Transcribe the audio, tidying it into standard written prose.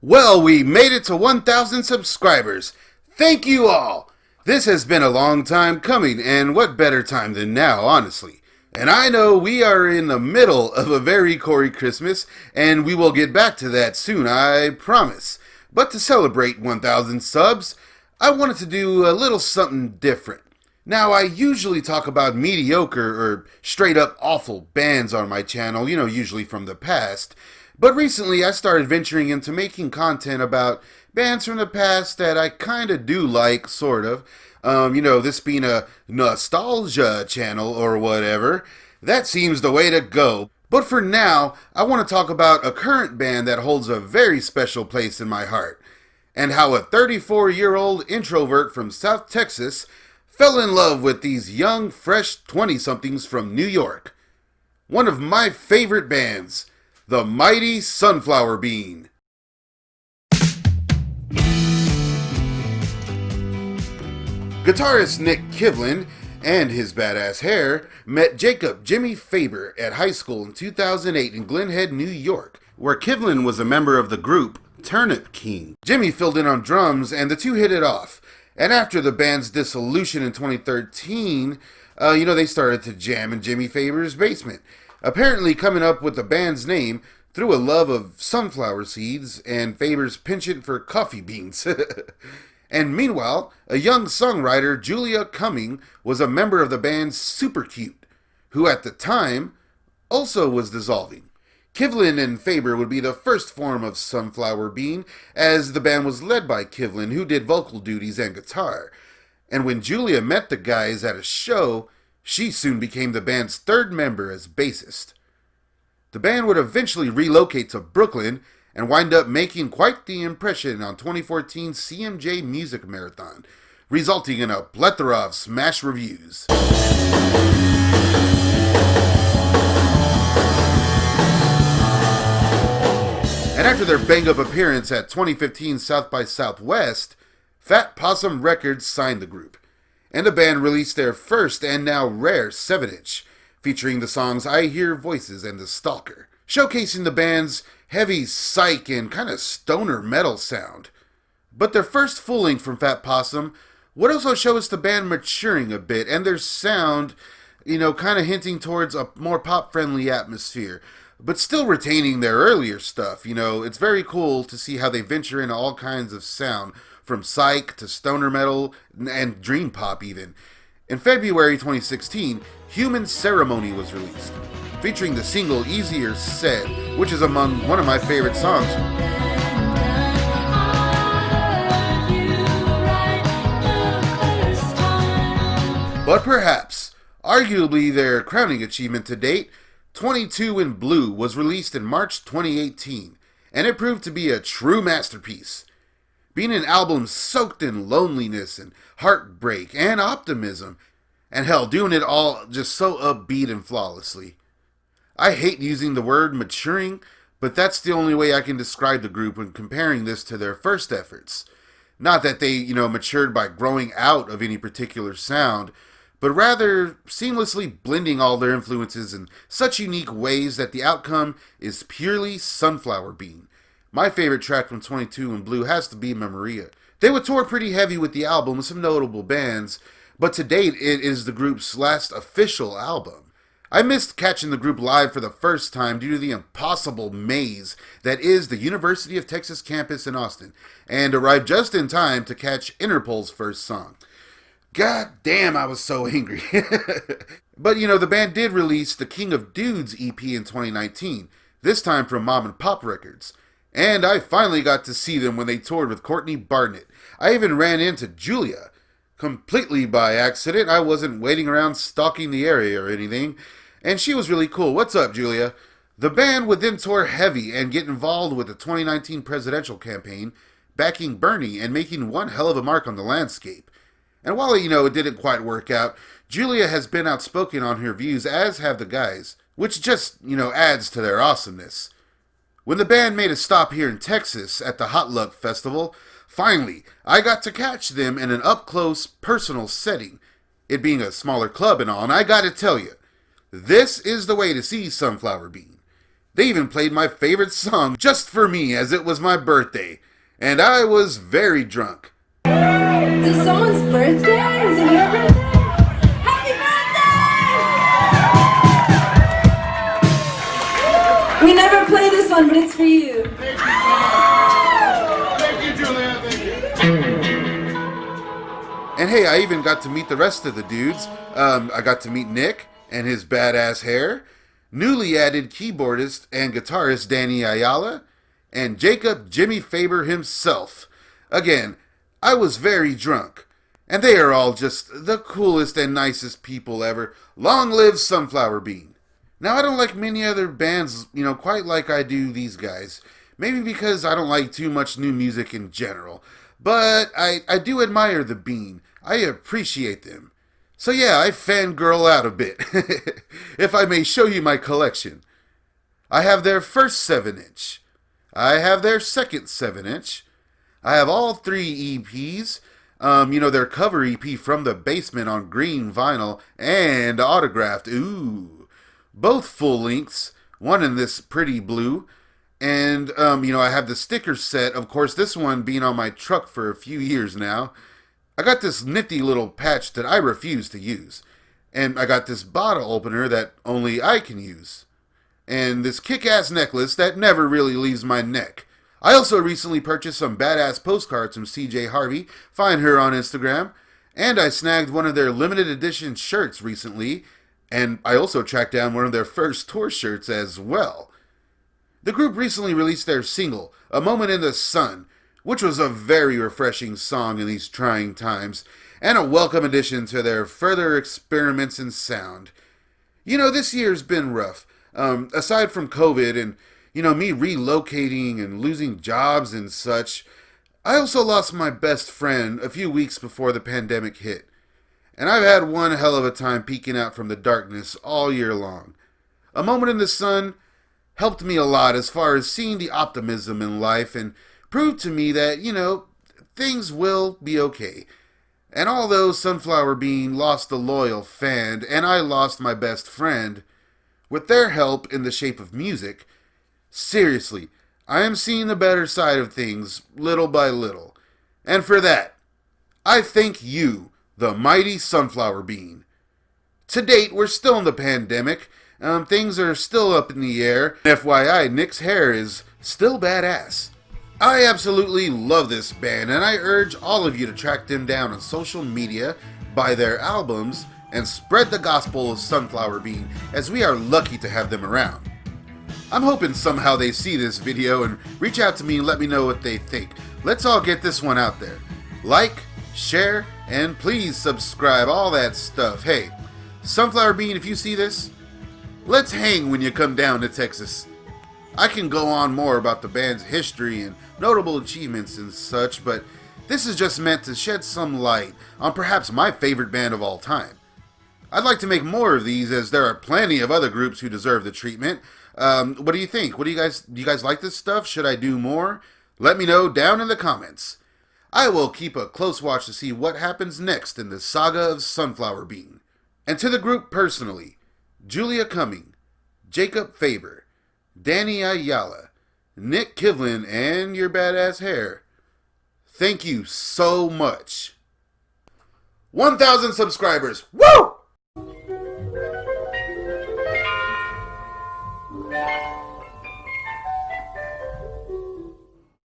Well, we made it to 1,000 subscribers. Thank you all. This has been a long time coming, and what better time than now, honestly. And I know we are in the middle of a very Corey Christmas, and we will get back to that soon, I promise. But to celebrate 1,000 subs, I wanted to do a little something different. Now, I usually talk about mediocre or straight up awful bands on my channel, usually from the past. But recently I started venturing into making content about bands from the past that I kinda do like, sort of. This being a nostalgia channel or whatever. That seems the way to go. But for now, I want to talk about a current band that holds a very special place in my heart. And how a 34-year-old introvert from South Texas fell in love with these young, fresh 20-somethings from New York. One of my favorite bands, the Mighty Sunflower Bean. Guitarist Nick Kivlin and his badass hair met Jacob Jimmy Faber at high school in 2008 in Glen Head, New York, where Kivlin was a member of the group Turnip King. Jimmy filled in on drums and the two hit it off. And after the band's dissolution in 2013, they started to jam in Jimmy Faber's basement. Apparently coming up with the band's name through a love of sunflower seeds and Faber's penchant for coffee beans. And meanwhile, a young songwriter, Julia Cumming, was a member of the band Supercute, who at the time also was dissolving. Kivlin and Faber would be the first form of Sunflower Bean, as the band was led by Kivlin, who did vocal duties and guitar. And when Julia met the guys at a show, she soon became the band's third member as bassist. The band would eventually relocate to Brooklyn and wind up making quite the impression on 2014's CMJ Music Marathon, resulting in a plethora of smash reviews. And after their bang-up appearance at 2015 South by Southwest, Fat Possum Records signed the group, and the band released their first and now rare 7-inch, featuring the songs I Hear Voices and The Stalker, showcasing the band's heavy psych and kind of stoner metal sound. But their first full-length from Fat Possum would also show us the band maturing a bit, and their sound, kind of hinting towards a more pop-friendly atmosphere, but still retaining their earlier stuff. It's very cool to see how they venture into all kinds of sound, from psych to stoner metal and dream pop even. In February 2016, Human Ceremony was released, featuring the single Easier Said, which is among one of my favorite songs. But perhaps, arguably their crowning achievement to date, 22 in Blue was released in March 2018, and it proved to be a true masterpiece. Being an album soaked in loneliness and heartbreak and optimism, and hell, doing it all just so upbeat and flawlessly. I hate using the word maturing, but that's the only way I can describe the group when comparing this to their first efforts. Not that they, matured by growing out of any particular sound, but rather seamlessly blending all their influences in such unique ways that the outcome is purely Sunflower Bean. My favorite track from 22 in Blue has to be Memoria. They would tour pretty heavy with the album with some notable bands, but to date it is the group's last official album. I missed catching the group live for the first time due to the impossible maze that is the University of Texas campus in Austin, and arrived just in time to catch Interpol's first song. God damn, I was so angry. But the band did release the King of Dudes EP in 2019, this time from Mom and Pop Records. And I finally got to see them when they toured with Courtney Barnett. I even ran into Julia. Completely by accident. I wasn't waiting around stalking the area or anything. And she was really cool. What's up, Julia? The band would then tour heavy and get involved with the 2019 presidential campaign, backing Bernie and making one hell of a mark on the landscape. And while, it didn't quite work out, Julia has been outspoken on her views, as have the guys, which just, adds to their awesomeness. When the band made a stop here in Texas at the Hot Luck Festival, finally, I got to catch them in an up-close, personal setting, it being a smaller club and all, and I gotta tell you, this is the way to see Sunflower Bean. They even played my favorite song just for me as it was my birthday, and I was very drunk. Is someone's birthday? Is it your birthday? Happy birthday! We never play this one, but it's for you. Thank you, Julia. Thank you. And hey, I even got to meet the rest of the dudes. I got to meet Nick and his badass hair, newly added keyboardist and guitarist Danny Ayala, and Jacob Jimmy Faber himself. Again, I was very drunk, and they are all just the coolest and nicest people ever. Long live Sunflower Bean. Now, I don't like many other bands, quite like I do these guys. Maybe because I don't like too much new music in general. But I do admire the Bean. I appreciate them. So yeah, I fangirl out a bit. If I may show you my collection. I have their first 7-inch. I have their second 7-inch. I have all 3 EPs. Their cover EP From the Basement on green vinyl and autographed. Ooh. Both full lengths. One in this pretty blue. And, I have the sticker set. Of course, this one being on my truck for a few years now. I got this nifty little patch that I refuse to use. And I got this bottle opener that only I can use. And this kick-ass necklace that never really leaves my neck. I also recently purchased some badass postcards from CJ Harvey. Find her on Instagram. And I snagged one of their limited edition shirts recently. And I also tracked down one of their first tour shirts as well. The group recently released their single, A Moment in the Sun, which was a very refreshing song in these trying times, and a welcome addition to their further experiments in sound. This year's been rough. Aside from COVID and, me relocating and losing jobs and such, I also lost my best friend a few weeks before the pandemic hit. And I've had one hell of a time peeking out from the darkness all year long. A Moment in the Sun helped me a lot as far as seeing the optimism in life and proved to me that, things will be okay. And although Sunflower Bean lost a loyal fan and I lost my best friend, with their help in the shape of music, seriously, I am seeing the better side of things little by little. And for that, I thank you, the mighty Sunflower Bean. To date, we're still in the pandemic. Things are still up in the air. FYI, Nick's hair is still badass. I absolutely love this band, and I urge all of you to track them down on social media, buy their albums, and spread the gospel of Sunflower Bean, as we are lucky to have them around. I'm hoping somehow they see this video and reach out to me and let me know what they think. Let's all get this one out there. Like, share, and please subscribe, all that stuff. Hey, Sunflower Bean, if you see this, let's hang when you come down to Texas. I can go on more about the band's history and notable achievements and such, but this is just meant to shed some light on perhaps my favorite band of all time. I'd like to make more of these, as there are plenty of other groups who deserve the treatment. What do you think? Do you guys like this stuff? Should I do more? Let me know down in the comments. I will keep a close watch to see what happens next in the saga of Sunflower Bean. And to the group personally, Julia Cumming, Jacob Faber, Danny Ayala, Nick Kivlin, and your badass hair, thank you so much. 1,000 subscribers. Woo!